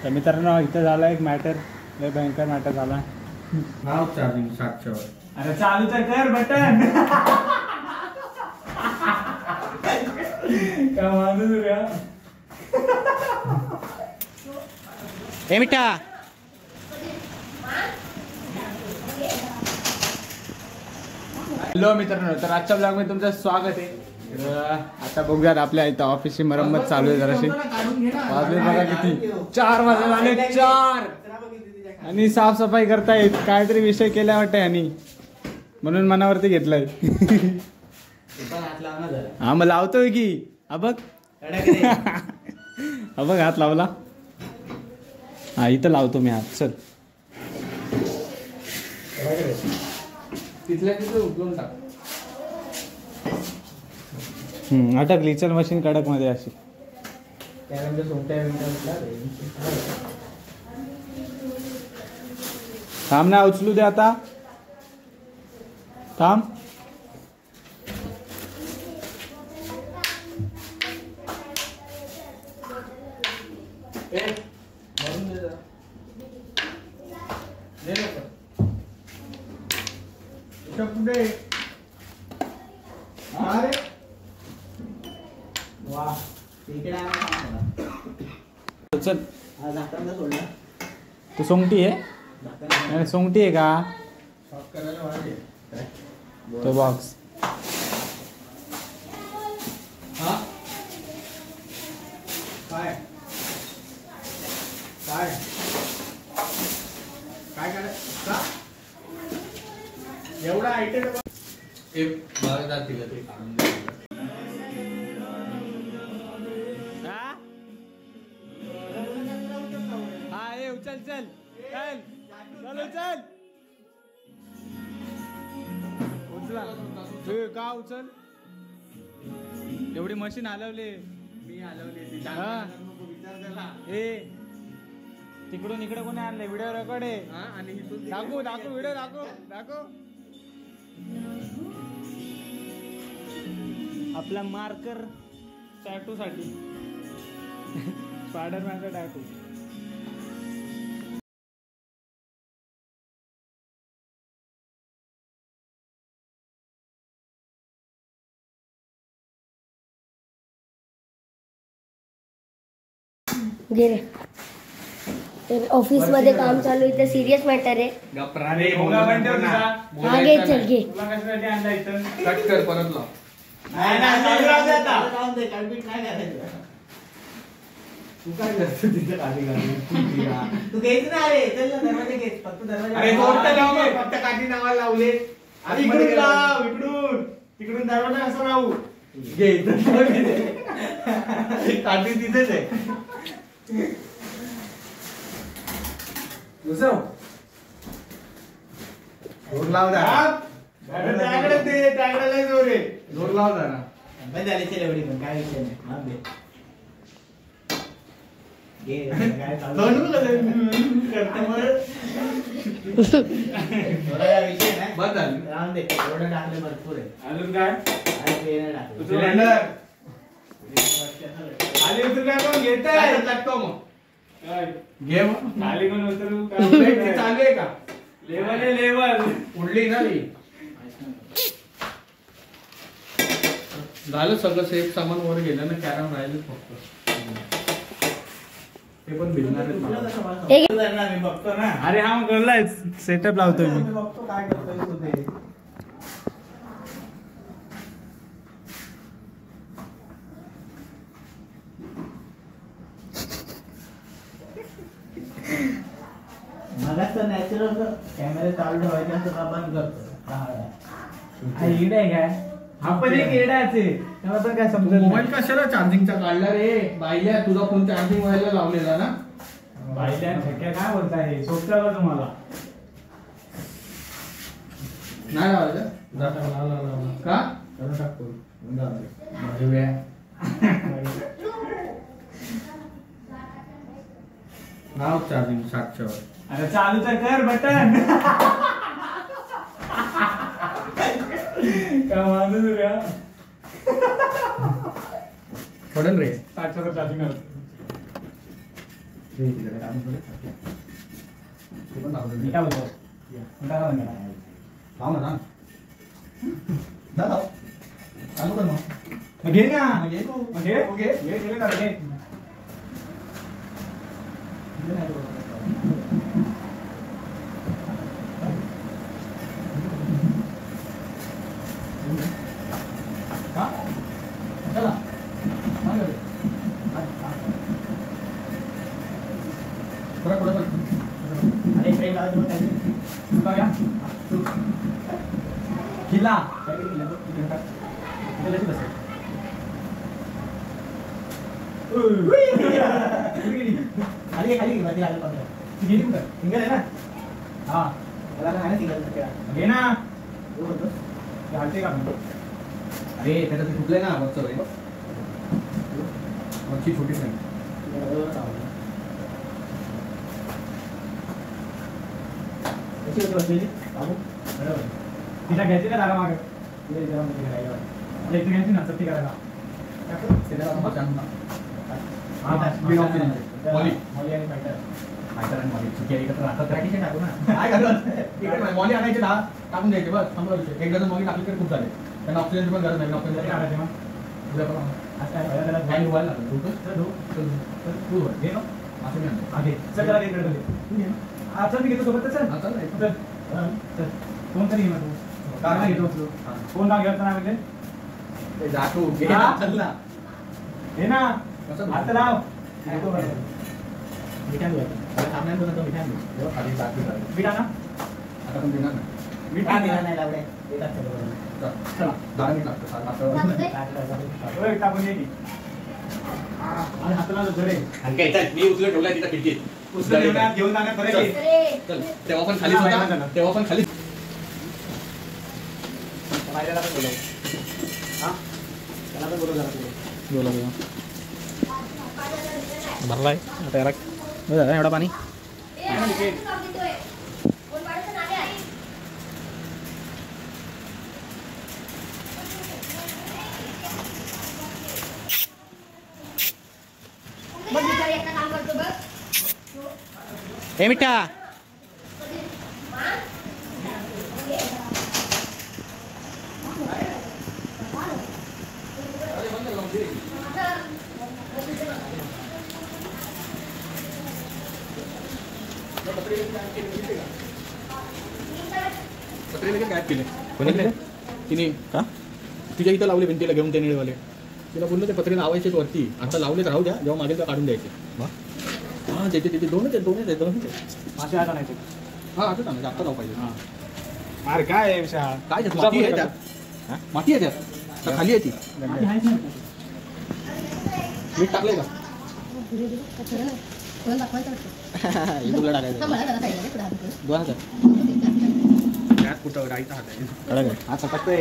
तर मित्रांनो इथं झाला एक मॅटर, लय भयंकर मॅटर झाला. नाव चार्जिंग 700 वर. अरे चालू तर कर बटन. काय माणूस रे. ए मिठा हॅलो मित्रांनो, तर आजच्या ब्लॉग मध्ये तुमचं स्वागत आहे. आता बघूयात आपल्या इथं ऑफिसची मरम्मत चालू आहे जराशी. वाजले बघा किती, 4 वाजले झाले 4 आणि साफसफाई करतायत. काहीतरी विषय केला वाटतंय आणि म्हणून मनावरती घेतलाय. हा मग लावतोय की. हा बघ हा बघ हात लावला. हा इथं लावतो मी हात. चल तिथल्या तिथे उकळून टाक. अटकली. चल मशीन कडक मध्ये अशी. त्यानंतर सोमट्या थांब ना, उचलू दे आता. थांब. पुढे चल. तू सोंगटी आहे. सोंगटी आहे का तो बॉक्स. काय काय काय करायचं एवढा आयटेम चल चल चल चल चल. उचला का उचल. एवढी मशीन हलवली. मी हलवली. ए तिकडून इकडे कोणी आणले. व्हिडिओ रेकॉर्ड आहे. आणि दाखवू दाखवू व्हिडिओ दाखवू दाखवू. आपला मार्कर टॅटू साठी. स्पायडरमॅनचा टॅटू. गेले तर ऑफिस मध्ये काम चालू आहे. सिरियस मॅटर आहे. हा घे चल घे. कट कर परत लाव. तू काय करतो तिथे काठी घालून. तू घ्यायच ना. अरे चल ना दरवाजा घे. फक्त दरवाजा फक्त काठी नावाला लावले. इकडून लाव. इकडून तिकडून दरवाजा असं लावू. घे काठी तिथेच आहे. जोर लाव जोर लाव जरा. झाली चल एवढी पण काय विषय नाही. बस झाली. राहून दे. एवढं टाकले भरपूर आहे. अजून काय आली उतरल्या कोण घेत लागतो. मग घे मग खाली कोण उतरू. चालू आहे का. लेवल आहे लेवल. उडली ना ती. झालं सगळं सेफ सामान वर गेलं ना. कॅरम राहिले फक्त. ते पण भिजणार मी बघतो ना. अरे हा मग सेटअप लावतोय मी. बघतो काय करतोय. नॅचरल कॅमेरा चालू ठेवायचे असं का बंद करतो. इडे आहे काय. हा पण एक इडाचे. त्याला पण काय समजत. मोबाईल कशाला चार्जिंगचा काढला रे. बायल्या तुझा फोन चार्जिंग व्हायला लावलेला ना. बायल्या काय बोलताय. सोपलं का तुम्हाला. नाही लावायचं का करून टाकतो. नाव चार्जिंग 700 वर. अरे चालू तर कर बटन. काय माणूस रे. पडन रे. 700 चार्जिंग. मी काय बोलतो लाव ना चालू कर मग घे ना घे किल्ला खाली खाली सिंगल आहे ना हा त्याला आहे ना सिंगल घे ना घालते का अरे त्याचं ते तुटलंय ना वरचं रे वरची छोटी फ्रेंड कशी होती बसलेली बाबू बरोबर तिला घ्यायची ना दारा मागे इलेक्ट्रिक घ्यायची ना सत्ती करायला मॉली आणि फायटर आणि मॉली चुकी एकत्र राहतात राखीचे टाकू ना काय करत मॉली आणायचे दहा टाकून द्यायचे बस थांबला विषय एक डझन मॉली टाकली तरी खूप झाले त्यांना ऑक्सिजनची पण गरज नाही ऑक्सिजन काढायचे मग उद्या पण त्याला घाई व्हायला लागलं तू घे ना असं मी आणतो चल त्याला चल मी घेतो सोबत चल फोन तरी घे तू काय घेतो फोन ना घेत ना म्हणजे जातो चल ना हे ना आता लाव मिठा ना आता पण देणार ना मिठा देणार नाही लावडे चला 10 मिनिट लागतं टाकून ये आणि हाताला जोडे आणि काय येतात मी उचलून ठेवलाय तिथं खिडकीत उचलून घेऊन जाणार परत चल तेव्हा पण खाली होता तेव्हा पण खाली बाहेरला पण बोलव हां त्याला पण बोलव जरा बोला भरलाय आता याला एवढा पाणी हे मिठा पत्रे लगेच गायब केले कोणी तिने का तिच्या इथं लावले भिंतीला घेऊन ते निळेवाले तिला बोललो ते पत्रे लावायचे वरती आता लावले तर राहू द्या जेव्हा मागेल तर काढून द्यायचे हां तिथे दोनच मासे आता नाही हां आता सांगा आता लावू पाहिजे हां अरे काय आहे विषय काय माती आहे त्यात माती आहे त्यात खाली आहे ती मीठ टाकलंय का युट्यूबला टाकायचं 2000 कुठं राहायचं हात आता टाकतोय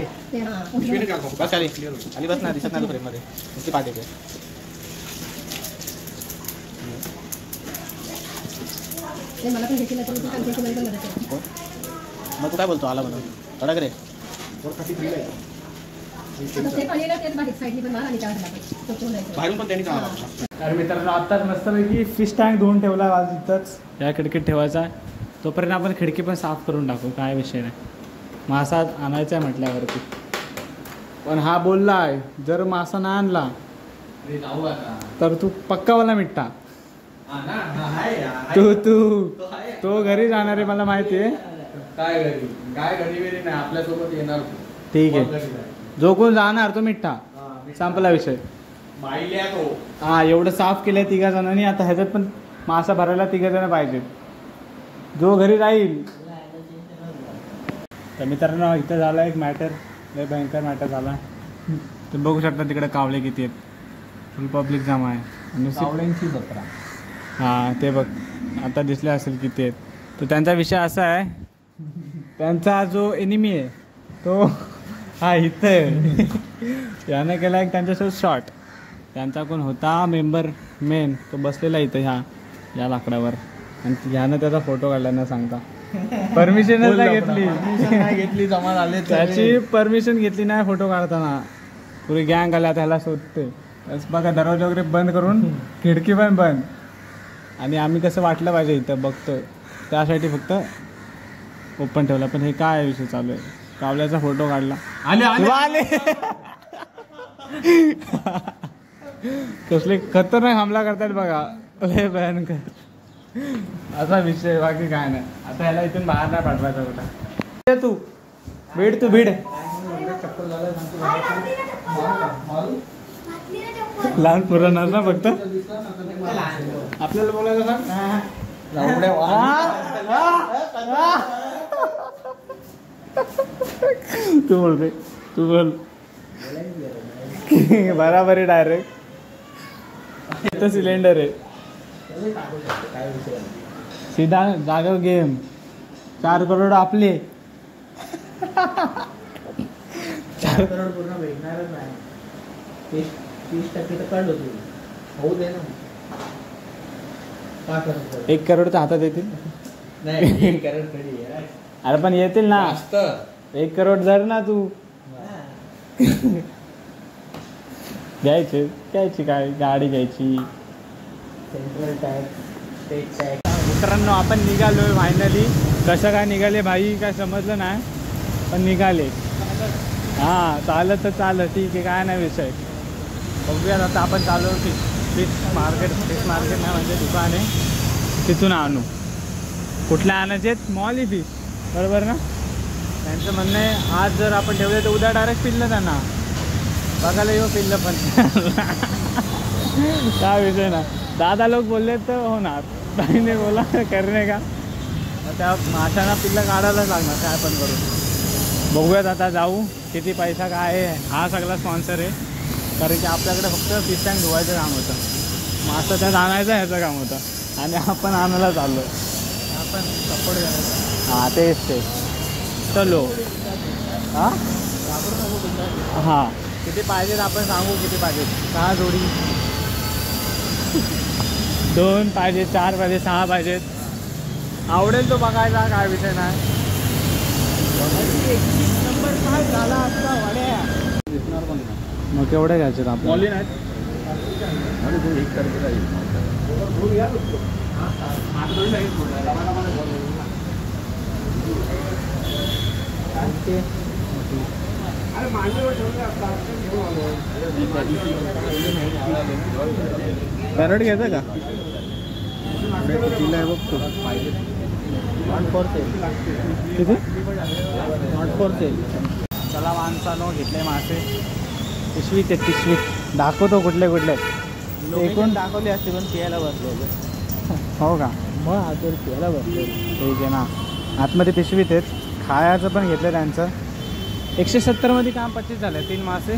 बस आली बस ना दिसत नाही फ्रेम मध्ये नुसती पाठ येते मग तू काय बोलतो आला म्हणून कडक रे बाहेरून पण त्यांनी तर मित्रांनो आत्ताच मस्तपैकी फिश टँक धुवून ठेवला आज इथंच या खिडकीत ठेवायचा तोपर्यंत आपण खिडकी पण साफ करून टाकू काय विषय नाही मासा आणायचा आहे म्हटल्यावरती पण हा बोलला आहे जर मासा नाही आणला तर तू पक्कावाला मिठा तो घरी जाणार आहे मला माहिती आहे काय घरी वेरी नाही आपल्यासोबत येणार ठीक आहे जो कोण जाणार तो मिठा संपला विषय हा एवढं साफ केलंय 3 जणांनी आता ह्याच्यात पण मासा भरायला 3 जण पाहिजेत जो घरी राहील तर मित्रांनो इथं झाला एक मॅटर लय भयंकर मॅटर झाला तुम्ही बघू शकता तिकडे कावळे किती आहेत फुल पब्लिक जमा आहे आणि कावळ्यांची जत्रा हां ते बघ आता दिसले असेल किती आहेत तर त्यांचा विषय असा आहे त्यांचा जो एनिमी आहे तो हा इथं आहे यानं केला एक त्यांच्यासोबत शॉट त्यांचा कोण होता मेंबर मेन तो बसलेला इथं या लाकडावर आणि ह्यानं त्याचा फोटो काढला न सांगता परमिशनच नाही घेतली जमा झाले त्याची परमिशन घेतली नाही फोटो काढताना पुरी गँग आल्या त्याला शोधते बघा दरवाजा वगैरे बंद करून खिडकी पण बंद आणि आम्ही कसं वाटलं पाहिजे इथं बघतोय त्यासाठी फक्त ओपन ठेवला. पण हे काय विषय चालू आहे? कावल्याचा फोटो काढला आले कसले खतरनाक हमला करतात बघा, लय भयंकर असा विषय, बाकी काय नाही. आता ह्याला इथून बाहेर नाही पाठवायचा कुठं. तू भीड लहान पुराण ना फक्त आपल्याला बोलायचं सांग. तू बोल रे, तू बोल बराबर आहे. डायरेक्ट इथं सिलेंडर आहे सीधा जागा गेम. 4 करोड आपले 4 करोड पूर्ण भेटणारच नाही. 30% तर कट होतील. होऊ दे ना. 1 करोड तर हातात येतील. नाही 1 करोड कधी आहे. अरे पण येतील ना. 1 करोड जर ना तू घ्यायची काय गाडी घ्यायची. Central tax, state tax. मित्रांनो आपण निघालोय फायनली. कसं काय निघाले भाई काय समजलं नाही, पण निघाले. हां चालत तर चालत, ठीक आहे, काय नाही विषय. बघूयात आता आपण चालू फिश मार्केट नाही म्हणजे दुकान आहे, तिथून आणू. कुठल्या आणायचे? मॉली फिश, बरोबर ना? त्यांचं म्हणणं आहे आज जर आपण ठेवले तर उद्या डायरेक्ट पिल्लं त्यांना बघायला येऊ. पिल्लं पण काय विषय ना. दादा लोक बोलले तर होणार, ताईने बोला करणे का. त्या माशांना पिल्लं काढायलाच लागणार, काय पण करून. बघूयात आता जाऊ किती पैसा काय आहे. हा सगळा स्पॉन्सर आहे, कारण की आपल्याकडे फक्त फिश टँक धुवायचं काम होतं, मासा त्यात आणायचं ह्याचं काम होतं, आणि आपण आणायला चाललो. आपण सपोर्ट करायचं. हां तेच ते. चलो हां हां किती पाहिजेत आपण सांगू. किती पाहिजेत? 6 जोडी, 2 पाहिजे, 4 पाहिजे, 6 पाहिजेत. आवडेल तो बघायचा, काय विषय नाही. नंबर काय झाला असता वड्या दिसणार पण नाही. मग केवढे घ्यायचे आपल्याला? मॉली नाहीत. पॅरट घ्यायचं का? कितीला आहे बघतो. Not for sale. किती? Not for sale. चला माणसानो घेतले मासे. पिशवीत आहेत, पिशवीत दाखवतो कुठले कुठले. एकूण दाखवली असते पण पियाला बसलो. हो का? मग आजवर पियाला बसलो. ठीक आहे ना. आतमध्ये पिशवीत आहेत. खायचं पण घेतलं त्यांचं. 170 मध्ये काम 25 झालं. 3 मासे,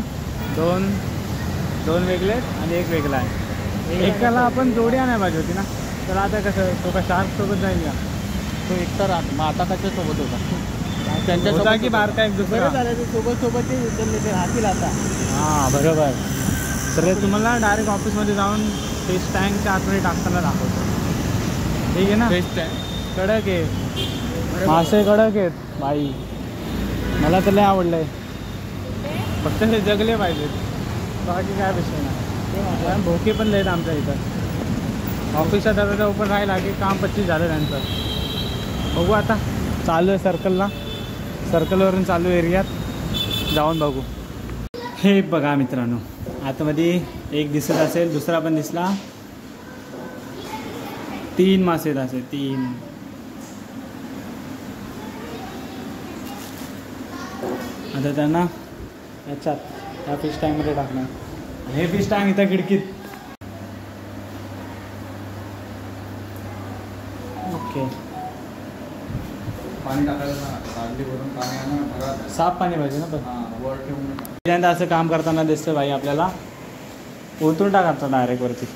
2 वेगळे आणि 1 वेगळा आहे. एकाला आपण जोडी आणायला पाहिजे होती ना. तर आता कसं तो का शार्क सोबत जाईल का? तो एकटा राहत मग आता त्याच्या सोबत होता. त्यांच्या की बारका एक दुसरा झालं सोबत ते उचलले ते राहतील आता. हां बरोबर. तर तुम्हाला डायरेक्ट ऑफिसमध्ये जाऊन फिश टँकच्या आतमध्ये टाकताना दाखवतो. ठीक आहे ना? फिश टँक कडक आहे, मासे कडक आहेत बाई. मला तर लय आवडलं आहे. फक्त हे जगले पाहिजेत, बाकी काय विषय नाही. भोके पण लयत आमच्या इथं. ऑफिसचा दरवाजा ओपन राहिला की काम 25 झालं त्यांचं. बघू आता. चालू आहे सर्कलला, सर्कलवरून चालू एरियात जाऊन बघू. हे बघा मित्रांनो, आतमध्ये एक दिसत असेल, दुसरा पण दिसला. 3 मासे आहेत असे, 3. आता त्यांना याच्यात या फिश टँकमध्ये टाकणार. हे फिश टँक इथं खिडकीत. ओके. पाणी टाकायला काढली भरून पाणी साफ पाणी पाहिजे ना. पण वर ठेवून पहिल्यांदा असं काम करताना दिसतं बाई आपल्याला. उतरून टाकायचं डायरेक्ट वरती,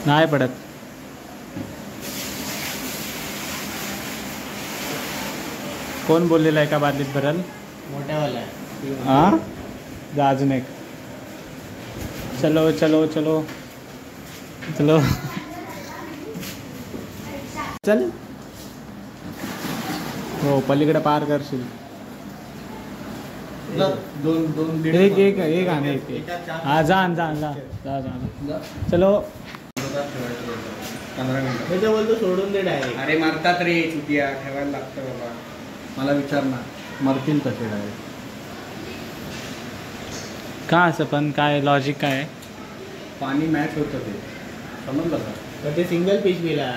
नाही पडत. कोण बोललेलं आहे का बादलीत भरल? मोठ्यावाला. हां जा अजून एक. चलो चलो चलो चलो चल. हो पलीकडे पार करशील. दोन दीड एक एक एक आण एक एक. हा जा जा जा जा जा चलो. 15 मिनिटं. मी तर बोलतो सोडून दे डायरेक्ट. अरे मारतात रे चुतिया, ठेवायला लागतं बाबा. मला विचार ना, मरतील कसे डायरेक्ट? का असं पण काय लॉजिक काय आहे? पाणी मॅच होतं ते, समजलं का? पण ते सिंगल पिशवीला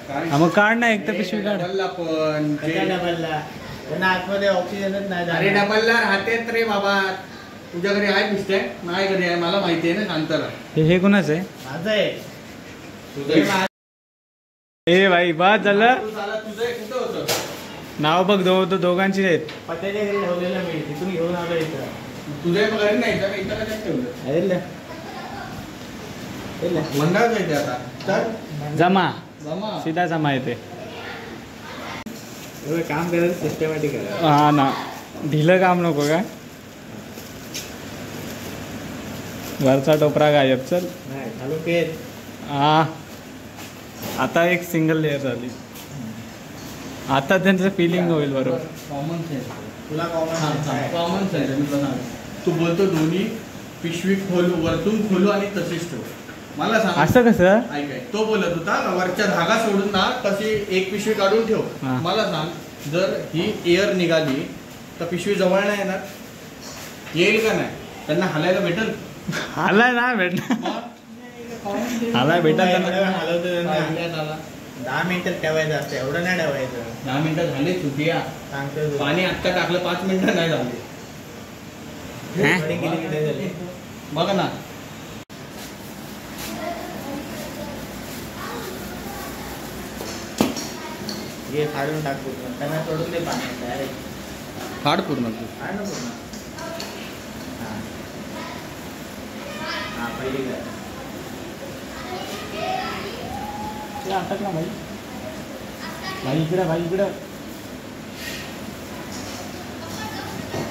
हा, मग काढ ना एक तर पिशवी काढ. डबलला पण कशा डबलला त्यांना आतमध्ये ऑक्सिजनच नाही अरे जाणार. डबलला राहतेत रे बाबा. तुझ्या घरी आहे पिस्टे? नाही घरी आहे, मला माहिती आहे ना, शांतला. हे कोणाच आहे? माझं आहे. तुझं ए भाई बस झालं. तुझं आहे, कुठं होतं? नाव बघ दोघांची आहेत. पत्याच्या घरी ठेवलेलं मी तिथून घेऊन आलो इथं. तुझ्या घरी नाही का? इथं कशात ठेवलं? अरे ल. मंडळ काय ते आता? चल जमा जमा. सीधा जमा येते. एवढं काम करायचं सिस्टमॅटिक करा. हा ना, ढिलं काम नको काय. वरचा टोपरा गायब. चल नाही चालू पेट. हा, आता एक सिंगल लेअर झाली. आता त्यांचं फिलिंग होईल बरोबर. Common sense. तुला कॉमन कॉमन सेन्स मी तुला सांगतो. तू बोलतो दोन्ही पिशवी खोलू, वरतून खोलू आणि तशीच ठेव. मला सांग असं कसं? ऐक ऐक. तो बोलत होता वरच्या धागा सोडून ना तशी एक पिशवी काढून ठेव. हा. मला सांग, जर ही एअर निघाली तर पिशवी जवळ नाही येणार? येईल का नाही? त्यांना हालायला भेटेल? आलाय ना भेटणार. आलाय भेटा हलवतो त्यांना. 10 मिनिटं ठेवायचं असतं, एवढं नाही ठेवायचं. 10 मिनिटं झाले चुतिया. सांगतो तुला. पाणी आत्ता टाकलं 5 मिनिटं नाही झाले. थोडी किती मिनिटं झाली. बघ ना. हे काढून टाक पूर्ण. त्यांना सोडून दे पाणी डायरेक्ट. फाड पूर्ण तू. काढ ना पूर्ण. हा पहिली काय. अटकला भाई. भाई इकडे, भाई इकडे.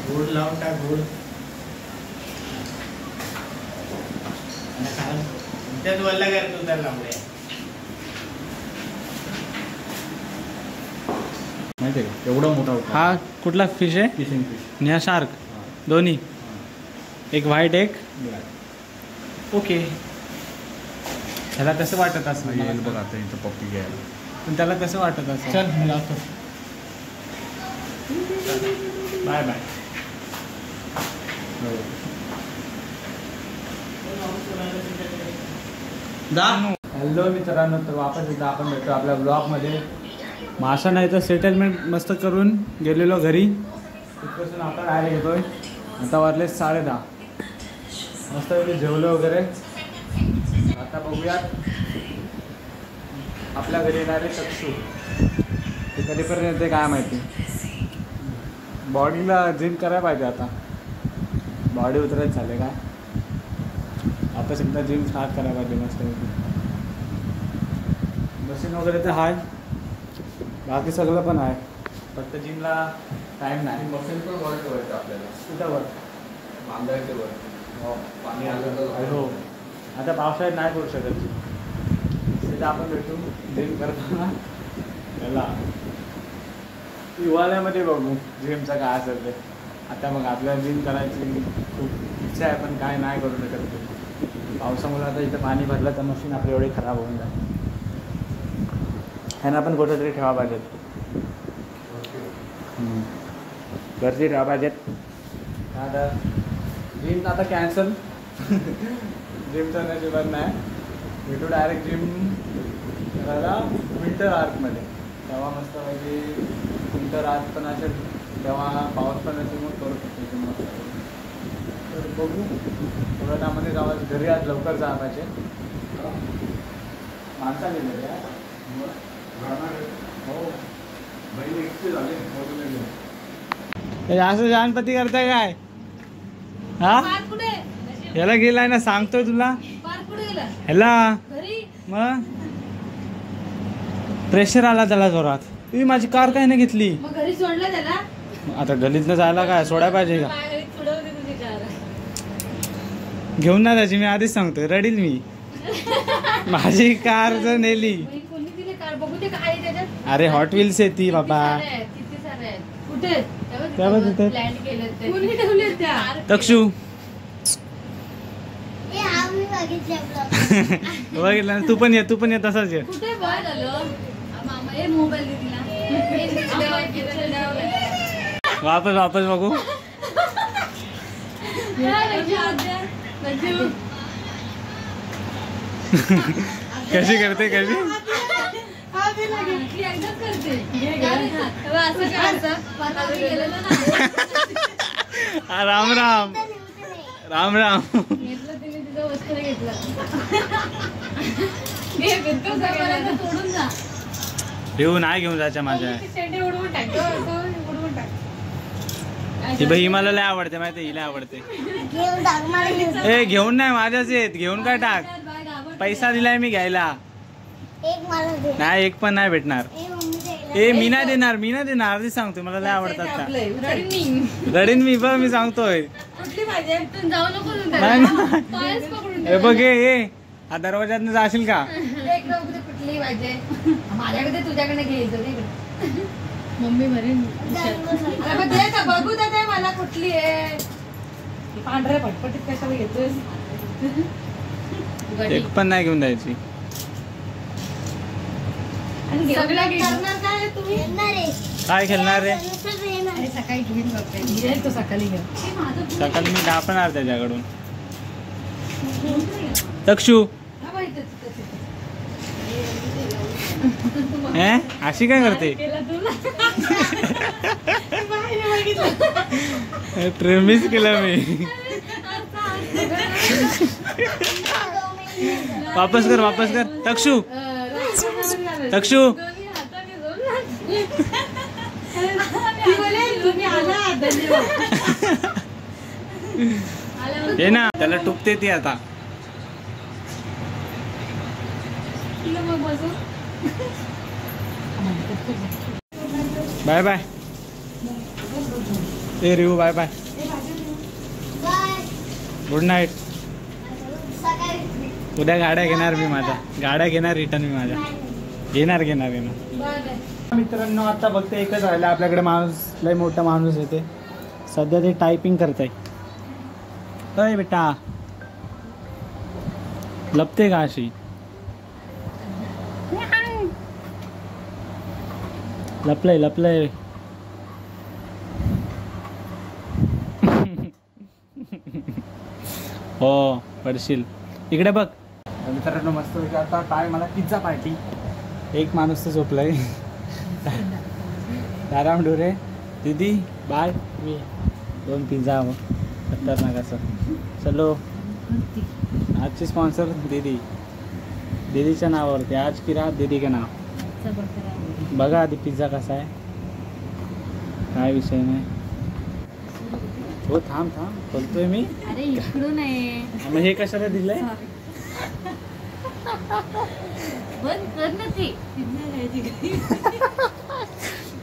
गुड लावून टाक गुड. त्यात वल्ला करतो त्याला लांबड्या. माहिती आहे का? एवढा मोठा होता हा कुठला फिश आहे? Kissing fish. आणि हा शार्क. दोन्ही एक व्हाईट एक ओके. त्याला कसं वाटत असं येईल बघ आता इथं पप्पी घ्यायला. पण त्याला कसं वाटत असं? चल मी लावतो. Bye bye. हॅलो मित्रांनो, तर वापस एकदा आपण भेटतो आपल्या ब्लॉगमध्ये. मासा नाही तर सेटलमेंट मस्त करून गेलेलो घरी. तिथपासून आता डायरेक्ट येतोय. आता वाजले 10:30. मस्त जेवलो वगैरे. आता बघूयात आपल्या घरी येणारे चक्षू ते कधीपर्यंत येते काय माहिती. बॉडीला जिम करायला पाहिजे आता. बॉडी उतरायच झाले काय. आता सध्या जिम स्टार्ट करायला पाहिजे मस्त. मशीन वगैरे तर आहे, बाकी सगळं पण आहे, फक्त जिमला टाईम नाही. मशीन पण वर ठेवायचं आपल्याला. कुठं वर बांधायचं वर. हो पाणी आलं तर हो. आता पावसाळ्यात नाही करू शकत. तिथं आपण भेटू जिम करताना. त्याला हिवाळ्यामध्ये बघू जिमचं काय असेल ते. आता मग आपल्याला जिम करायची खूप इच्छा आहे, पण काय नाही करू शकत. पावसामुळे आता इथं पाणी भरलं तर मशीन आपली एवढी खराब होऊन जाईल. ह्यांना पण कुठं तरी ठेवा पाहिजेत. घरची ठेवा पाहिजेत. आता जिम आता कॅन्सल. जिमचा नशिबात नाही. भेटू डायरेक्ट जिम करायला विंटर आर्कमध्ये. तेव्हा मस्त पाहिजे. विंटर आर्क पण असेल तेव्हा पाऊस पण असेल, मग करू शकतो जिम मस्त. तर बघू थोड्या टायमाने जावं. घरी आज लवकर जायला पाहिजे. माणसा गेले हो. असं जानपती करताय काय? हा ह्याला गेलाय ना, सांगतोय तुला. ह्याला मग प्रेशर आला त्याला जोरात. तुम्ही माझी कार काय नाही घेतली. घरी सोडलं त्याला. आता गलीतनं जायला काय सोडायला पाहिजे का? घेऊन ना त्याची, मी आधीच सांगतोय. रडील मी. माझी कार जर नेली. बघू ते काय त्याच्यात. अरे हॉट व्हील्स आहे ती बाबा. किती सारे आहेत. कुठे प्लॅन केलं ते कोणी ठेवले त्या तक्षू ए हा मी बघितलं ब्लॉग. बघितलं ना? तू पण ये तसाच ये. कुठे बघ झालं मामा हे मोबाईल दे तिला वापस बघू. कशी करते कशी राम राम राम राम. तोडून जा ठेवू नाही घेऊन जायच्या माझ्या. शेंडे उडवून टाक उडवून टाक. ती बाई मला लय आवडते माहिती, हिला आवडते. घेऊन टाक मला घेऊन. ए घेऊन नाही माझ्याच येत, घेऊन काय टाक. पैसा दिलाय मी घ्यायला. एक मला दे. नाही एक पण नाही भेटणार. ए मम्मी द्यायला. ए मी नाही देणार आधीच सांगतोय, मला लय आवडतात का. रनिंग रडीन मी बघ, मी सांगतोय. कुठली पाहिजे तू जाऊ नको नाही, नाही. पायच पकडून हे बघ हे हा दरवाज्यातनं जाशील का. एक नव्हते कुठली पाहिजे माझ्याकडे तुझ्याकडे घ्यायचं नाही. मम्मी भरेन बघू दे मला कुठली आहे पांढऱ्या पटपटीत कशाला घेतोय. एक पण नाही घेऊन जायची. सगळ्या करणार काय तुम्ही? येणार आहे. काय खेळणार रे. नुसतं येणार आहे. सकाळी घेऊन बघते तो सकाळी घे सकाळी मी डापणार त्याच्याकडून. तक्षू हे अशी काय करते. ट्रेमिस केला मी. वापस कर तक्षू. तक्षू हे ना त्याला टुकते ती आता. Bye bye. ए रिवू bye bye. Bye. Good night. सकाळी उद्या गाड्या घेणार मी माझ्या. गाड्या घेणार रिटर्न मी माझ्या. घेणार. मित्रांनो आता फक्त एकच राहिलं आपल्याकडे. माणूस लय मोठा माणूस येते सध्या, ते टायपिंग करताय. अय बेटा लपते का अशी. लपलय हो पडशील. इकडे बघ. मित्रांनो मस्त आता काय मला पिझ्झा पार्टी. एक माणूस तर झोपलाय. आराम डोरे. दीदी बाय. मी 2 पिझ्झा खतरनाक असं. चलो आजची स्पॉन्सर दीदीच्या नावावरती. आज की रात दीदी के नाव. बघा आधी पिझ्झा कसा आहे, काय विषय नाही. हो थांब बोलतोय मी. अरे इकडून आहे मग हे कशाला दिलंय. बंद कर ना ते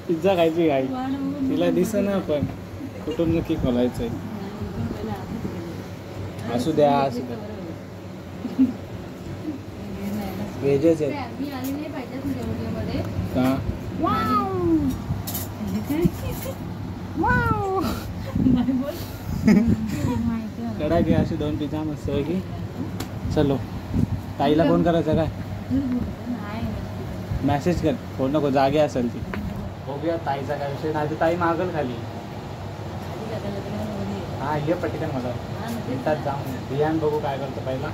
पिझ्झा खायची गाई तिला दिसेना, पण कुठून नक्की खोलायचंय. असू द्या व्हेजच आहे मी आली नाही पाहिजे तुझ्या व्हिडिओमध्ये का. कडा घे अशी 2 पिझ्झा मस्त की. चलो ताईला फोन करायचा काय. मेसेज कर. फोन नको, जागे असेल ती. बघूया ताईचा काय विषय. नाही तर ताई मागल खाली. हा ये पटकन मला मिनिटात जाऊन बियाण बघू काय करतो पहिला.